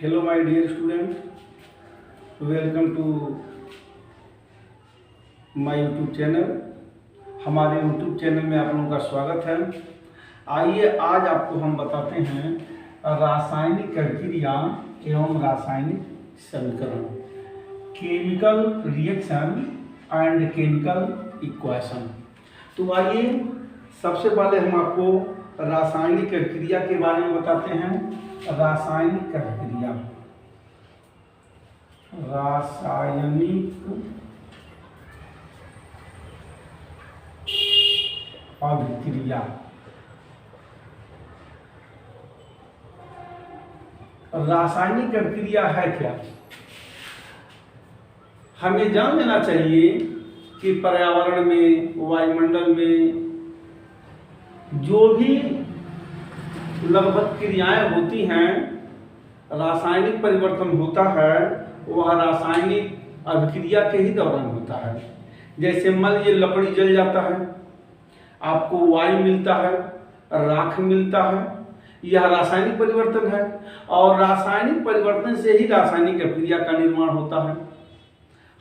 Hello my dear student, welcome to my YouTube channel. हमारे YouTube channel में आप लोगों का स्वागत है। आइए आज आपको हम बताते हैं रासायनिक अभिक्रिया एवं रासायनिक समीकरण, chemical reaction and chemical equation. तो आइए सबसे पहले हम आपको रासायनिक अभिक्रिया के बारे में बताते हैं। रासायनिक अभिक्रिया, रासायनिक अभिक्रिया। रासायनिक अभिक्रिया है क्या? हमें जान लेना चाहिए कि पर्यावरण में, वायुमंडल में जो भी लगभग क्रियाएं होती हैं, रासायनिक परिवर्तन होता है, वह रासायनिक अभिक्रिया के ही दौरान होता है। जैसे मान लीजिए लकड़ी जल जाता है, आपको वायु मिलता है, राख मिलता है, यह रासायनिक परिवर्तन है। और रासायनिक परिवर्तन से ही रासायनिक अभिक्रिया का निर्माण होता है।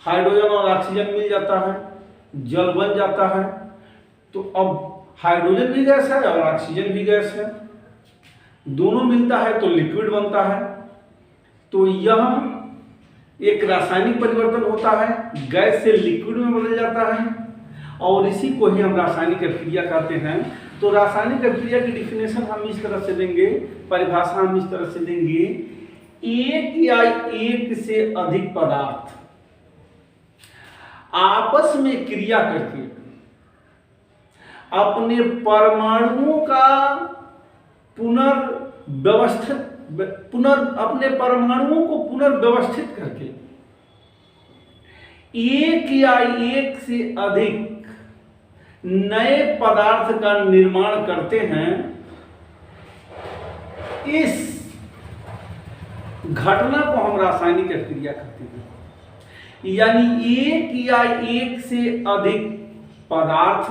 हाइड्रोजन और ऑक्सीजन मिल जाता है, जल बन जाता है। तो अब हाइड्रोजन भी गैस है और ऑक्सीजन भी गैस है, दोनों मिलता है तो लिक्विड बनता है। तो यह एक रासायनिक परिवर्तन होता है, गैस से लिक्विड में बदल जाता है, और इसी को ही हम रासायनिक अभिक्रिया कहते हैं। तो रासायनिक अभिक्रिया की डिफिनेशन हम इस तरह से देंगे, परिभाषा हम इस तरह से देंगे, एक या एक से अधिक पदार्थ आपस में क्रिया करके अपने परमाणुओं का अपने परमाणुओं को पुनर्व्यवस्थित करके एक या एक से अधिक नए पदार्थ का निर्माण करते हैं। इस घटना को हम रासायनिक अभिक्रिया कहते हैं। यानी एक या एक से अधिक पदार्थ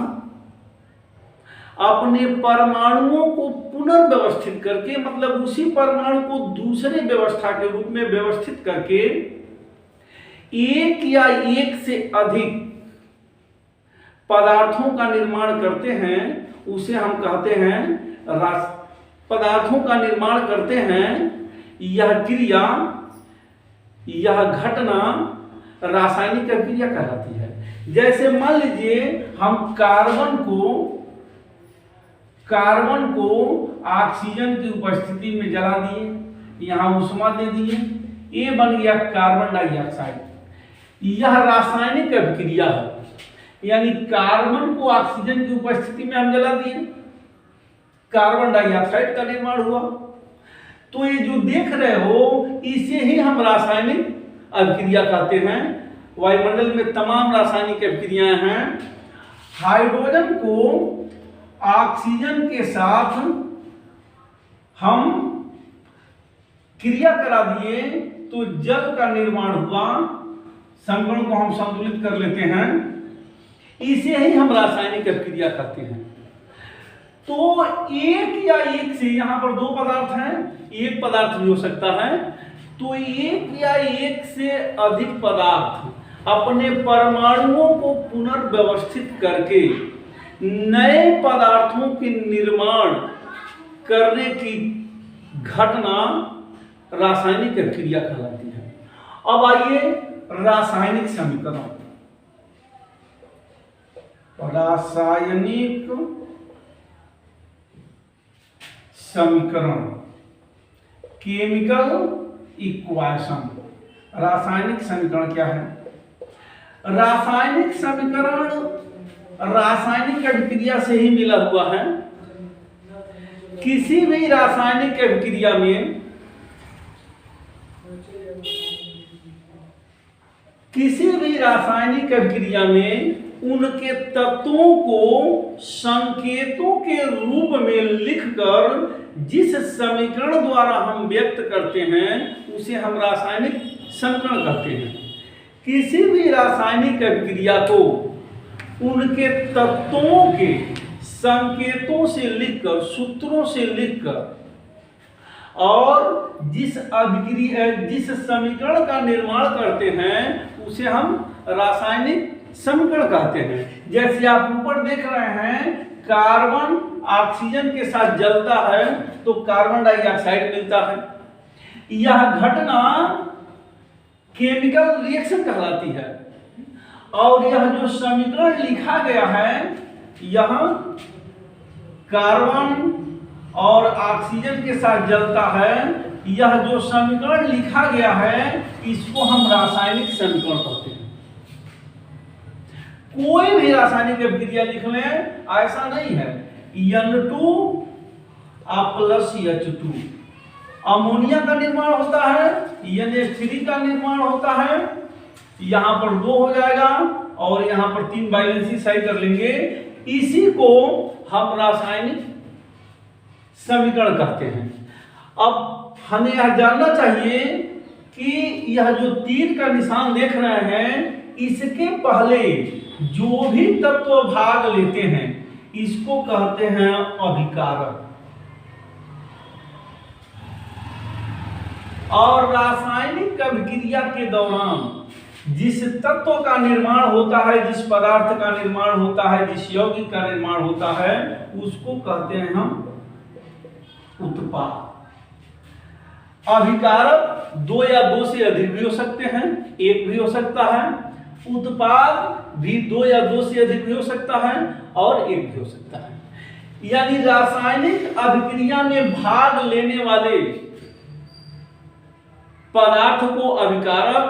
अपने परमाणुओं को पुनर्व्यवस्थित करके, मतलब उसी परमाणु को दूसरे व्यवस्था के रूप में व्यवस्थित करके एक या एक से अधिक पदार्थों का निर्माण करते हैं। उसे हम कहते हैं पदार्थों का निर्माण करते हैं। यह क्रिया, यह घटना रासायनिक अभिक्रिया कहलाती है। जैसे मान लीजिए हम कार्बन को ऑक्सीजन की उपस्थिति में जला दिए, यहां ऊष्मा दे दिए, ये बन गया कार्बन डाइऑक्साइड। यह रासायनिक अभिक्रिया है। यानी कार्बन को ऑक्सीजन की उपस्थिति में हम जला दिए, कार्बन डाइऑक्साइड का निर्माण हुआ। तो ये जो देख रहे हो, इसे ही हम रासायनिक अभिक्रिया कहते हैं। वायुमंडल में तमाम रासायनिक अभिक्रियाएं हैं। हाइड्रोजन को ऑक्सीजन के साथ हम क्रिया करा दिए तो जल का निर्माण हुआ, संगण को हम संतुलित कर लेते हैं। इसे ही हम रासायनिक अभिक्रिया कहते हैं। तो एक या एक से, यहां पर दो पदार्थ हैं, एक पदार्थ भी हो सकता है। तो एक या एक से अधिक पदार्थ अपने परमाणुओं को पुनर्व्यवस्थित करके नए पदार्थों के निर्माण करने की घटना रासायनिक अभिक्रिया कहलाती है। अब आइए रासायनिक समीकरण। रासायनिक समीकरण, केमिकल इक्वेशन। रासायनिक समीकरण क्या है? रासायनिक समीकरण रासायनिक अभिक्रिया से ही मिला हुआ है। किसी भी रासायनिक अभिक्रिया में उनके तत्वों को संकेतों के रूप में लिखकर जिस समीकरण द्वारा हम व्यक्त करते हैं, उसे हम रासायनिक समीकरण कहते हैं। किसी भी रासायनिक अभिक्रिया को उनके तत्वों के संकेतों से लिखकर, सूत्रों से लिखकर और जिस समीकरण का निर्माण करते हैं उसे हम रासायनिक समीकरण कहते हैं। जैसे आप ऊपर देख रहे हैं, कार्बन ऑक्सीजन के साथ जलता है तो कार्बन डाइऑक्साइड मिलता है। यह घटना केमिकल रिएक्शन कहलाती है। और यह जो समीकरण लिखा गया है, यह कार्बन और ऑक्सीजन के साथ जलता है, यह जो समीकरण लिखा गया है इसको हम रासायनिक समीकरण कहते हैं। कोई भी रासायनिक अभिक्रिया लिख लें, ऐसा नहीं है। N2 + H2 अमोनिया का निर्माण होता है, NH3 का निर्माण होता है। यहां पर 2 हो जाएगा और यहां पर 3 वैलेंसी सही कर लेंगे। इसी को हम रासायनिक समीकरण कहते हैं। अब हमें यह जानना चाहिए कि यह जो तीर का निशान देख रहे हैं, इसके पहले जो भी तत्व भाग लेते हैं इसको कहते हैं अभिकारक। और रासायनिक अभिक्रिया के दौरान जिस तत्व का निर्माण होता है, जिस पदार्थ का निर्माण होता है, जिस यौगिक का निर्माण होता है, उसको कहते हैं हम उत्पाद। अभिकारक 2 या 2 से अधिक भी हो सकते हैं, एक भी हो सकता है। उत्पाद भी 2 या 2 से अधिक भी हो सकता है और एक भी हो सकता है। यानी रासायनिक अभिक्रिया में भाग लेने वाले पदार्थ को अभिकारक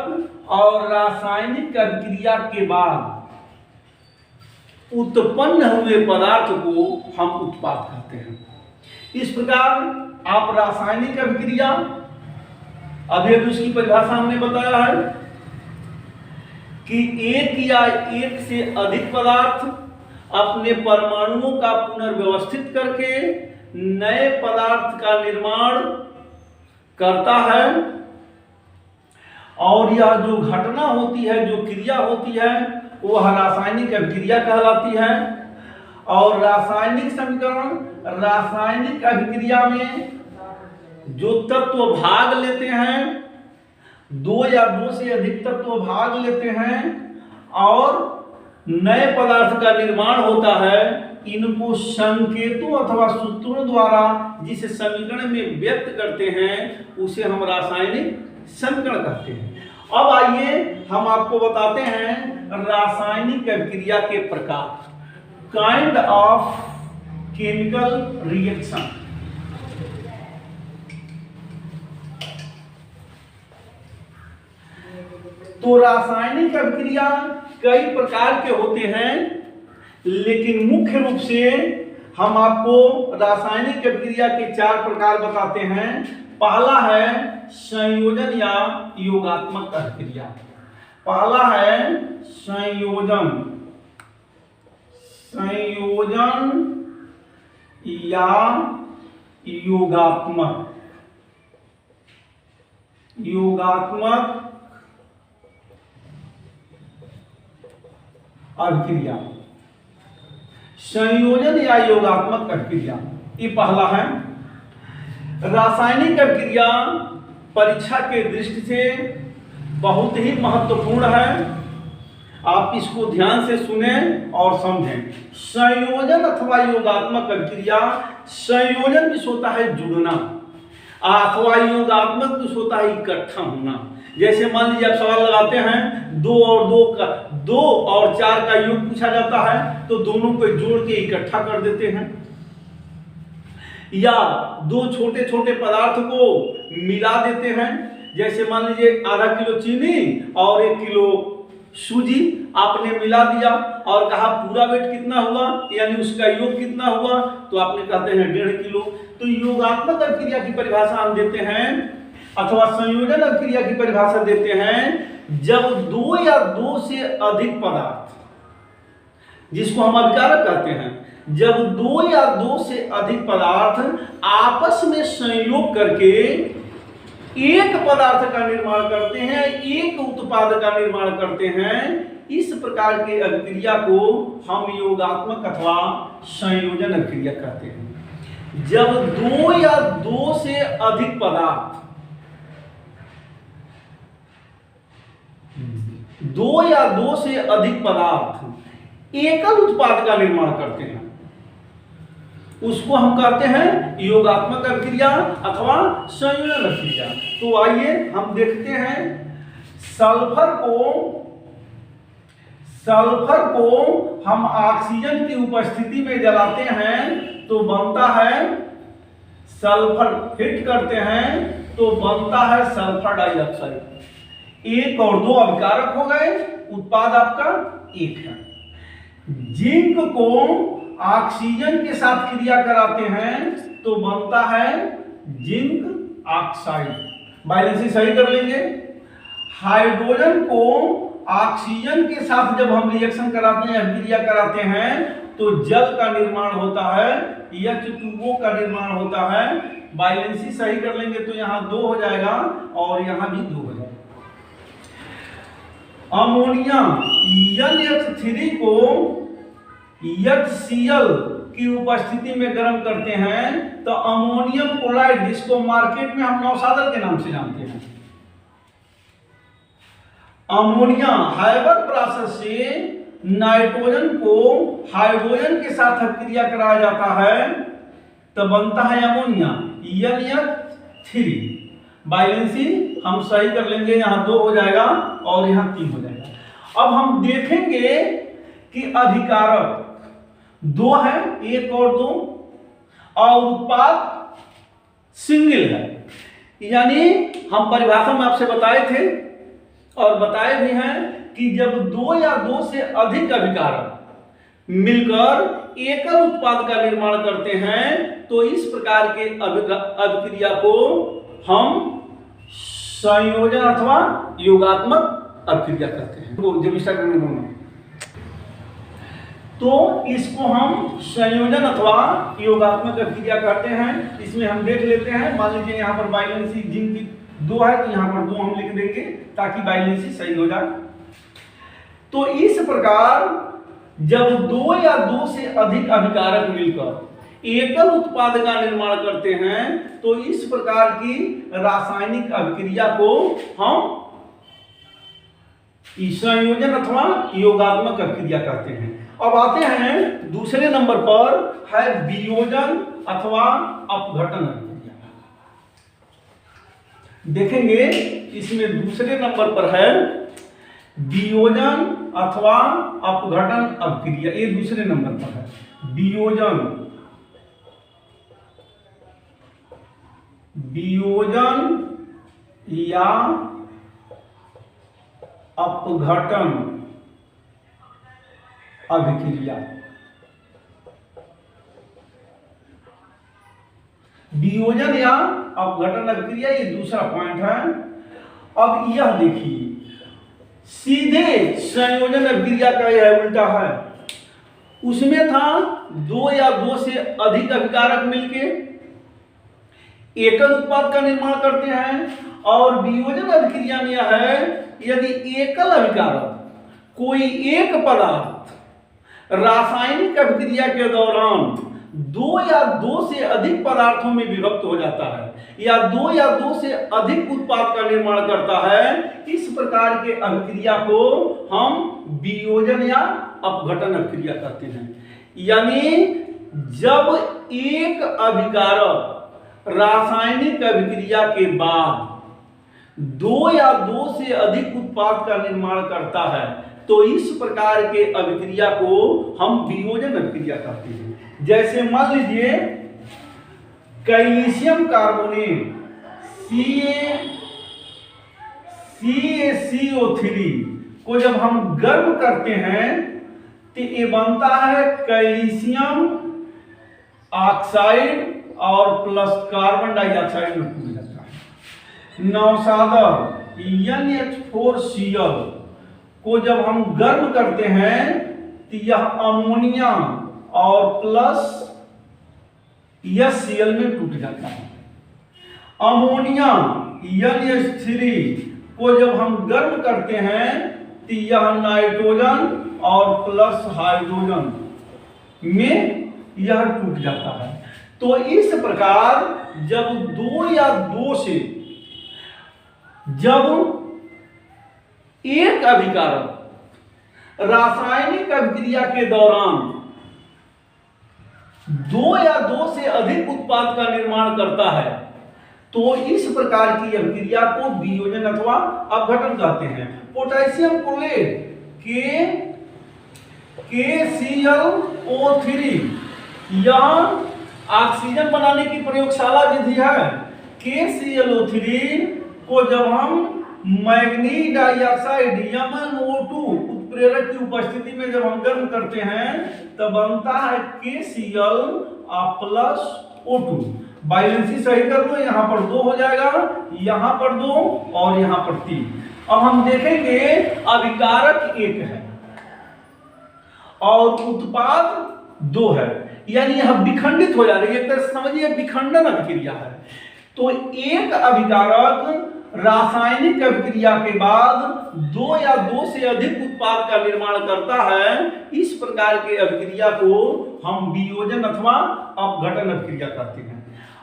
और रासायनिक अभिक्रिया के बाद उत्पन्न हुए पदार्थ को हम उत्पाद कहते हैं। इस प्रकार आप रासायनिक अभिक्रिया, अभी उसकी परिभाषा हमने बताया है कि एक या एक से अधिक पदार्थ अपने परमाणुओं का पुनर्व्यवस्थित करके नए पदार्थ का निर्माण करता है। और यह जो घटना होती है, जो क्रिया होती है, वह रासायनिक अभिक्रिया कहलाती है। और रासायनिक समीकरण, रासायनिक अभिक्रिया में जो तत्व भाग लेते हैं, 2 या 2 से अधिक तत्व भाग लेते हैं और नए पदार्थ का निर्माण होता है, इनको संकेतों अथवा सूत्रों द्वारा जिस समीकरण में व्यक्त करते हैं उसे हम रासायनिक समीकरण कहते हैं। अब आइए हम आपको बताते हैं रासायनिक अभिक्रिया के प्रकार, काइंड ऑफ केमिकल रिएक्शन। तो रासायनिक अभिक्रिया कई प्रकार के होते हैं, लेकिन मुख्य रूप से हम आपको रासायनिक अभिक्रिया के 4 प्रकार बताते हैं। पहला है संयोजन या योगात्मक अभिक्रिया। पहला है संयोजन या योगात्मक अभिक्रिया। संयोजन या योगात्मक अभिक्रिया, ये पहला है। रासायनिक अभिक्रिया परीक्षा के दृष्टि से बहुत ही महत्वपूर्ण है। आप इसको ध्यान से सुने और समझें। संयोजन अथवा योगात्मक अभिक्रिया, संयोजन भी होता है जुड़ना, अथवा योगात्मक भी होता है इकट्ठा होना। जैसे मान लीजिए आप सवाल लगाते हैं 2 और 4 का योग पूछा जाता है, तो दोनों को जोड़ के इकट्ठा कर देते हैं। या 2 छोटे छोटे पदार्थ को मिला देते हैं। जैसे मान लीजिए आधा किलो चीनी और 1 किलो सूजी आपने मिला दिया और कहा पूरा वेट कितना हुआ, यानी उसका योग कितना हुआ, तो आपने कहते हैं 1.5 किलो। तो योगात्मक अभिक्रिया की परिभाषा हम देते हैं अथवा संयोजन अभिक्रिया की परिभाषा देते हैं जब 2 या 2 से अधिक पदार्थ, जिसको हम अभिकारक कहते हैं, जब 2 या 2 से अधिक पदार्थ आपस में संयोग करके एक पदार्थ का निर्माण करते हैं, एक उत्पाद का निर्माण करते हैं, इस प्रकार के अभिक्रिया को हम योगात्मक अथवा संयोजन अभिक्रिया कहते हैं। जब दो या दो से अधिक पदार्थ एकल उत्पाद का निर्माण करते हैं, उसको हम कहते हैं योगात्मक अभिक्रिया अथवा संयोजन अभिक्रिया। तो आइए हम देखते हैं, सल्फर को हम ऑक्सीजन की उपस्थिति में जलाते हैं तो बनता है सल्फर, हिट करते हैं तो बनता है सल्फर डाइऑक्साइड। एक और दो अभिकारक हो गए, उत्पाद आपका एक है। जिंक को ऑक्सीजन के साथ क्रिया कराते हैं तो बनता है जिंक ऑक्साइड, बैलेंसी सही कर लेंगे। हाइड्रोजन को ऑक्सीजन के साथ जब हम रिएक्शन कराते हैं, अभिक्रिया कराते हैं तो जल का निर्माण होता है, H2O का निर्माण होता है। बैलेंसी सही कर लेंगे तो यहाँ 2 हो जाएगा और यहाँ भी 2 हो जाएगा। अमोनिया NH3 को HCl की उपस्थिति में गर्म करते हैं तो अमोनियम क्लोराइड, जिसको मार्केट में हम नौसादर के नाम से जानते हैं, अमोनिया हाइबर प्रोसेस से नाइट्रोजन को हाइड्रोजन के साथ अभिक्रिया कराया जाता है तो बनता है अमोनिया NH3। बैलेंसी हम सही कर लेंगे, यहाँ 2 हो जाएगा और यहाँ 3 हो जाएगा। अब हम देखेंगे कि अभिकारक 2 है, 1 और 2, और उत्पाद सिंगल है। यानी हम परिभाषा में आपसे बताए थे और बताए भी हैं कि जब 2 या 2 से अधिक अभिकारक मिलकर एकल उत्पाद का निर्माण करते हैं तो इस प्रकार के अभिक्रिया को हम संयोजन अथवा योगात्मक अभिक्रिया करते हैं। तो इसको हम संयोजन अथवा योगात्मक अभिक्रिया करते हैं। इसमें हम देख लेते हैं, मान लीजिए यहाँ पर बैलेंसी जिंक की 2 है तो यहाँ पर 2 हम लिख देंगे ताकि बैलेंसी सही हो जाए। तो इस प्रकार जब 2 या 2 से अधिक अभिकारक मिलकर एकल उत्पाद का निर्माण करते हैं तो इस प्रकार की रासायनिक अभिक्रिया को हम संयोजन अथवा योगात्मक अभिक्रिया करते हैं। अब आते हैं दूसरे नंबर पर है वियोजन अथवा अपघटन अभिक्रिया। देखेंगे इसमें दूसरे नंबर पर है वियोजन अथवा अपघटन अभिक्रिया, ये दूसरे नंबर पर है। वियोजन या अपघटन अभिक्रिया। वियोजन या अपघटन अभिक्रिया, ये दूसरा पॉइंट है। अब यह देखिए, सीधे संयोजन अभिक्रिया का यह उल्टा है। उसमें था 2 या 2 से अधिक अभिकारक मिलके एकल उत्पाद का निर्माण करते हैं, और वियोजन अभिक्रिया में यह है यदि एकल अभिकारक कोई एक पदार्थ रासायनिक अभिक्रिया के दौरान 2 या 2 से अधिक पदार्थों में विभक्त हो जाता है या 2 या 2 से अधिक उत्पाद का निर्माण करता है, इस प्रकार के अभिक्रिया को हम वियोजन या अपघटन अभिक्रिया कहते हैं। यानी जब एक अभिकारक रासायनिक अभिक्रिया के बाद 2 या 2 से अधिक उत्पाद का निर्माण करता है तो इस प्रकार के अभिक्रिया को हम वियोजन अभिक्रिया कहते हैं। जैसे मान लीजिए कैल्शियम कार्बोनेट CaCO3 को जब हम गर्म करते हैं तो ये बनता है कैल्शियम ऑक्साइड और प्लस कार्बन डाइऑक्साइड में टूट जाता है। नौसादर NH4Cl को जब हम गर्म करते हैं तो यह अमोनिया और प्लस HCl में टूट जाता है। अमोनिया NH3 को जब हम गर्म करते हैं तो यह नाइट्रोजन और प्लस हाइड्रोजन में यह टूट जाता है। तो इस प्रकार जब दो या दो से जब एक अभिकारक रासायनिक अभिक्रिया के दौरान दो या दो से अधिक उत्पाद का निर्माण करता है तो इस प्रकार की अभिक्रिया को वियोजन अथवा अपघटन कहते हैं। पोटेशियम क्लोरेट KClO3 यह ऑक्सीजन बनाने की प्रयोगशाला विधि है। KClO3 को जब हम मैग्नीज डाइऑक्साइड MnO2 उत्प्रेरक की उपस्थिति में जब हम गर्म करते हैं तब बनता है KCl प्लस O2। बैलेंसी सही कर लो, यहाँ पर 2 हो जाएगा, यहाँ पर 2 और यहाँ पर 3। अब हम देखेंगे अभिकारक 1 है और उत्पाद 2 है, यानी यह विखंडित हो जा रही है। एक तरह से समझिए विखंडन अभिक्रिया है। तो एक अभिकारक रासायनिक अभिक्रिया के बाद 2 या 2 से अधिक उत्पाद का निर्माण करता है। इस प्रकार के अभिक्रिया को हम वियोजन अथवा अपघटन अभिक्रिया कहते हैं।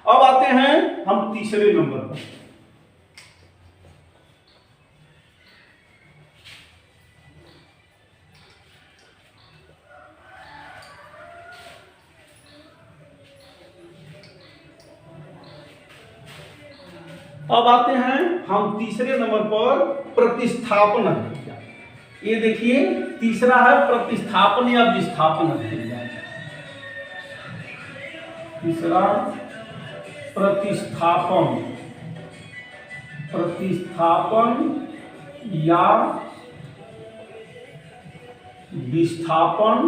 अब आते हैं हम तीसरे नंबर पर। अब आते हैं हम तीसरे नंबर पर प्रतिस्थापन अभिक्रिया। ये देखिए तीसरा है प्रतिस्थापन या विस्थापन अभिक्रिया। तीसरा प्रतिस्थापन या विस्थापन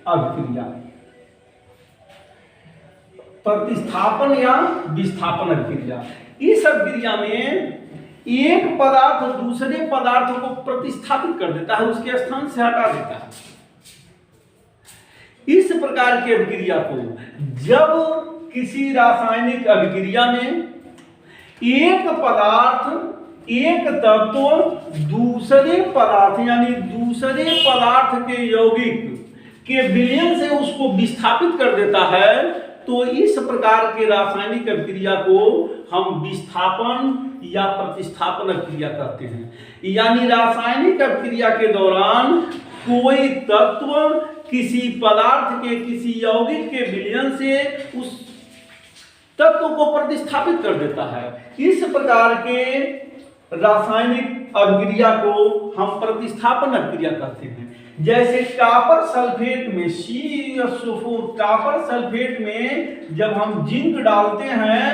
अभिक्रिया। प्रतिस्थापन या विस्थापन अभिक्रिया, इस अभिक्रिया में एक पदार्थ दूसरे पदार्थ को प्रतिस्थापित कर देता है, उसके स्थान से हटा देता है। इस प्रकार की अभिक्रिया को जब किसी रासायनिक अभिक्रिया में एक पदार्थ एक तत्व दूसरे पदार्थ यानी दूसरे पदार्थ के यौगिक के विलयन से उसको विस्थापित कर देता है तो इस प्रकार के रासायनिक अभिक्रिया को हम विस्थापन या प्रतिस्थापन अभिक्रिया कहते हैं। यानी रासायनिक अभिक्रिया के दौरान कोई तत्व किसी पदार्थ के किसी यौगिक के विलयन से उस तत्व को प्रतिस्थापित कर देता है। इस प्रकार के रासायनिक अभिक्रिया को हम प्रतिस्थापन अभिक्रिया कहते हैं। जैसे कॉपर सल्फेट में CH4 कॉपर सल्फेट में जब हम जिंक डालते हैं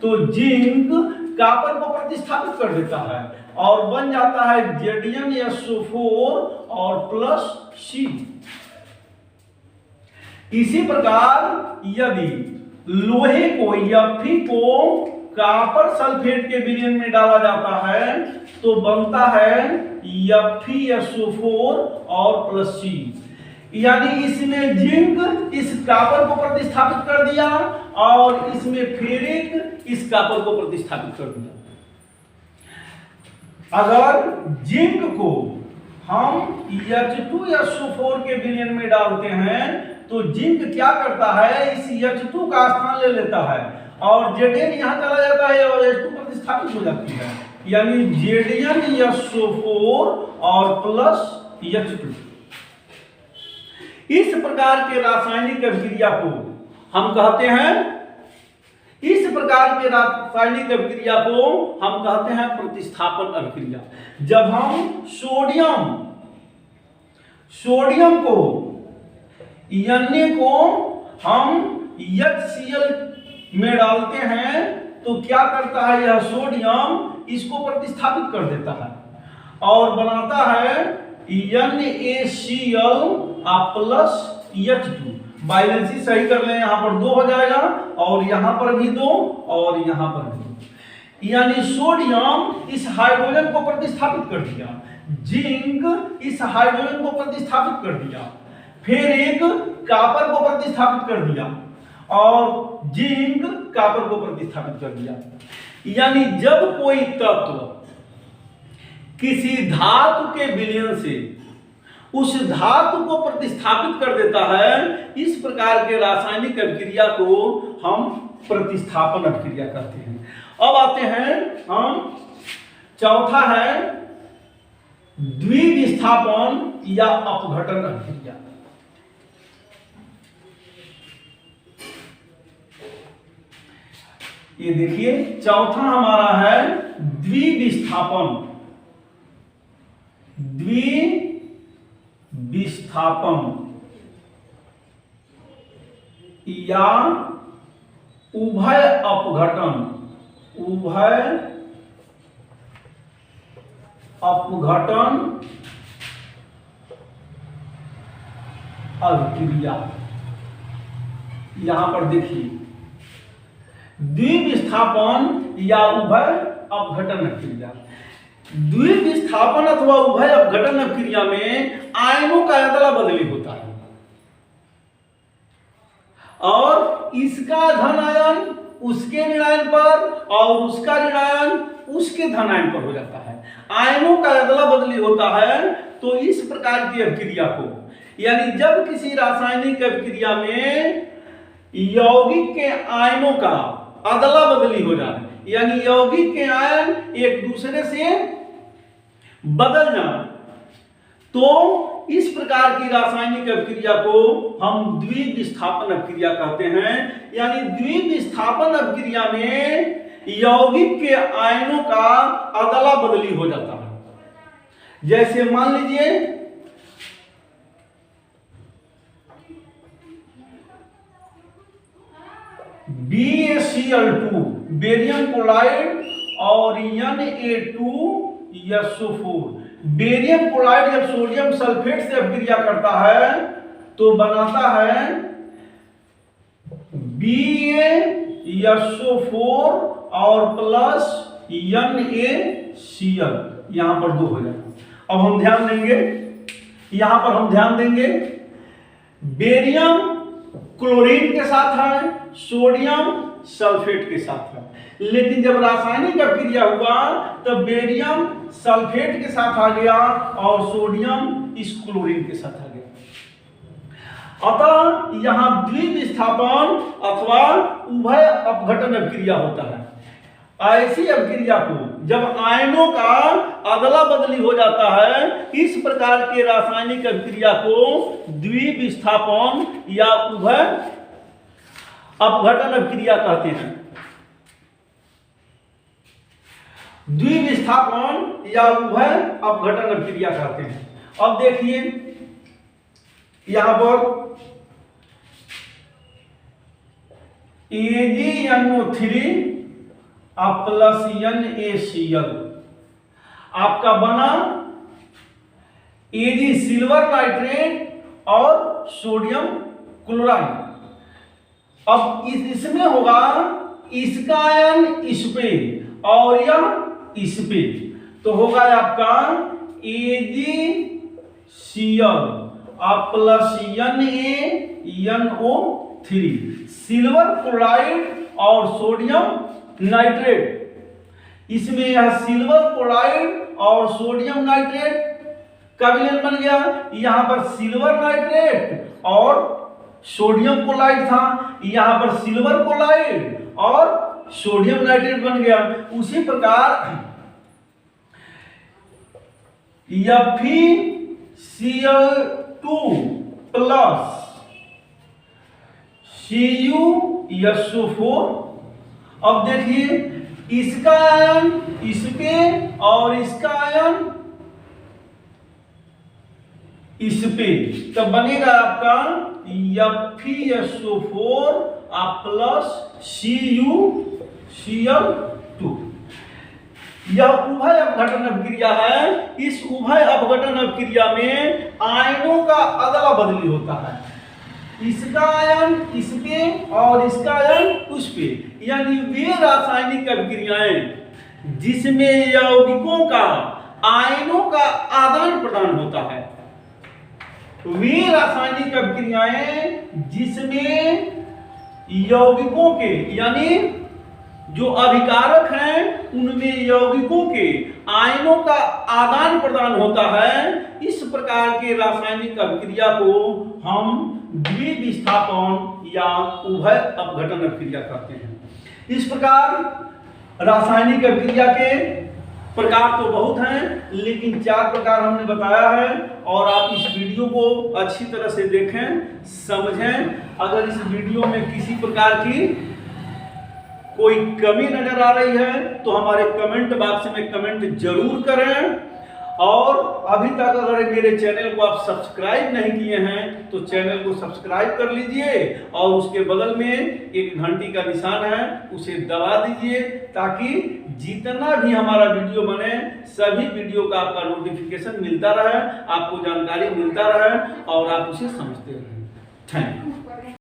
तो जिंक कॉपर को प्रतिस्थापित कर देता है और बन जाता है ZnSO4 और प्लस C। इसी प्रकार यदि लोहे को Fe को कॉपर सल्फेट के विलयन में डाला जाता है तो बनता है FeSO4 और प्लस C। यानी इसमें जिंक इस कॉपर को प्रतिस्थापित कर दिया और इसमें फेरिक इस कॉपर को प्रतिस्थापित कर दिया। अगर जिंक को हम H2SO4 के विलयन में डालते हैं तो जिंक क्या करता है, इस H2 का स्थान ले लेता है और Zn यहां चला जाता है और H2 प्रतिस्थापित हो जाती है, यानी ZnSO4 और प्लस H2। इस प्रकार के रासायनिक अभिक्रिया को हम कहते हैं प्रतिस्थापन अभिक्रिया। जब हम सोडियम को Na को हम HCl में डालते हैं तो क्या करता है, यह सोडियम इसको प्रतिस्थापित कर देता है और बनाता है NaCl प्लस H2। बैलेंसी सही कर लें, यहां पर 2 हो जाएगा और यहां पर भी 2 और यहां पर भी 2। यानी सोडियम इस हाइड्रोजन को प्रतिस्थापित कर दिया, जिंक इस हाइड्रोजन को प्रतिस्थापित कर दिया, फिर एक कॉपर को प्रतिस्थापित कर दिया और जिंक कॉपर को प्रतिस्थापित कर दिया। यानी जब कोई तत्व किसी धातु के विलयन से उस धातु को प्रतिस्थापित कर देता है। इस प्रकार के रासायनिक अभिक्रिया को हम प्रतिस्थापन अभिक्रिया कहते हैं। अब आते हैं हम चौथा है द्विविस्थापन या अपघटन अभिक्रिया। ये देखिए चौथा हमारा है द्विविस्थापन। द्विविस्थापन या उभय अपघटन। उभय अपघटन अभिक्रिया। यहां पर देखिए द्विविस्थापन या उभय अपघटन अभिक्रिया। द्विविस्थापन अथवा उभय अपघटन अभिक्रिया में आयनों का अदला बदली होता है और इसका धन आयन उसके ऋण आयन पर और उसका ऋण आयन उसके धन आयन पर हो जाता है। आयनों का अदला बदली होता है। तो इस प्रकार की अभिक्रिया को, यानी जब किसी रासायनिक अभिक्रिया में यौगिक के आयनों का अदला बदली हो जाए, यानी यौगिक के आयन एक दूसरे से बदल जाए, तो इस प्रकार की रासायनिक अभिक्रिया को हम द्विविस्थापन अभिक्रिया कहते हैं। यानी द्विविस्थापन अभिक्रिया में यौगिक के आयनों का अदला बदली हो जाता है। जैसे मान लीजिए BaCl2 बेरियम क्लोराइड और Na2SO4। बेरियम क्लोराइड जब सोडियम सल्फेट से अभिक्रिया करता है तो बनाता है BaSO4 और प्लस NaCl। यहां पर 2 हो जाएगा। अब हम ध्यान देंगे, यहां पर हम ध्यान देंगे बेरियम क्लोरीन के साथ है, सोडियम सल्फेट के साथ है। लेकिन जब रासायनिक अभिक्रिया हुआ तब बेरियम सल्फेट के साथ आ गया और सोडियम इस क्लोरीन के साथ आ गया। अतः यहां द्विविस्थापन अथवा उभय अपघटन अभिक्रिया होता है। ऐसी अभिक्रिया को जब आयनों का अदला बदली हो जाता है, इस प्रकार के रासायनिक अभिक्रिया को द्विविस्थापन या उभय अपघटन अभिक्रिया कहते हैं। द्विविस्थापन या उभय अपघटन अभिक्रिया कहते हैं। अब देखिए यहां पर AgNO3 प्लस NaCl आपका बना Ag सिल्वर नाइट्रेट और सोडियम क्लोराइड। अब इसमें होगा इसका आयन इस पे और यह इस पे, तो होगा आपका AgCl plus NaNO3 silver chloride और सोडियम नाइट्रेट। इसमें यह सिल्वर क्लोराइड और सोडियम नाइट्रेट का विलयन बन गया। यहां पर सिल्वर नाइट्रेट और सोडियम क्लोराइड था, यहां पर सिल्वर क्लोराइड और सोडियम नाइट्रेट बन गया। उसी प्रकार FeCl2 प्लस CuSO4। अब देखिए इसका आयन इस पे और इसका आयन इस पे, तब बनेगा आपका FeSO4 प्लस CuCl2। यह उभय अपघटन अभिक्रिया है। इस उभय अपघटन अभिक्रिया में आयनों का अदला बदली होता है। इसका आयन इस पे और इसका आयन उस पे, यानी वे रासायनिक अभिक्रियाएं जिसमें यौगिकों का आयनों का आदान प्रदान होता है, वे रासायनिक अभिक्रियाएं जिसमें यौगिकों के यानी जो अभिकारक हैं उनमें यौगिकों के आयनों का आदान प्रदान होता है। इस प्रकार के रासायनिक अभिक्रिया को हम द्विविस्थापन या उभय अपघटन अभिक्रिया कहते हैं। इस प्रकार रासायनिक अभिक्रिया के प्रकार तो बहुत हैं, लेकिन 4 प्रकार हमने बताया है और आप इस वीडियो को अच्छी तरह से देखें, समझें। अगर इस वीडियो में किसी प्रकार की कोई कमी नजर आ रही है तो हमारे कमेंट बॉक्स में कमेंट जरूर करें। और अभी तक अगर मेरे चैनल को आप सब्सक्राइब नहीं किए हैं तो चैनल को सब्सक्राइब कर लीजिए और उसके बगल में एक घंटी का निशान है, उसे दबा दीजिए ताकि जितना भी हमारा वीडियो बने सभी वीडियो का आपका नोटिफिकेशन मिलता रहे, आपको जानकारी मिलता रहे और आप उसे समझते रहें। Thank you.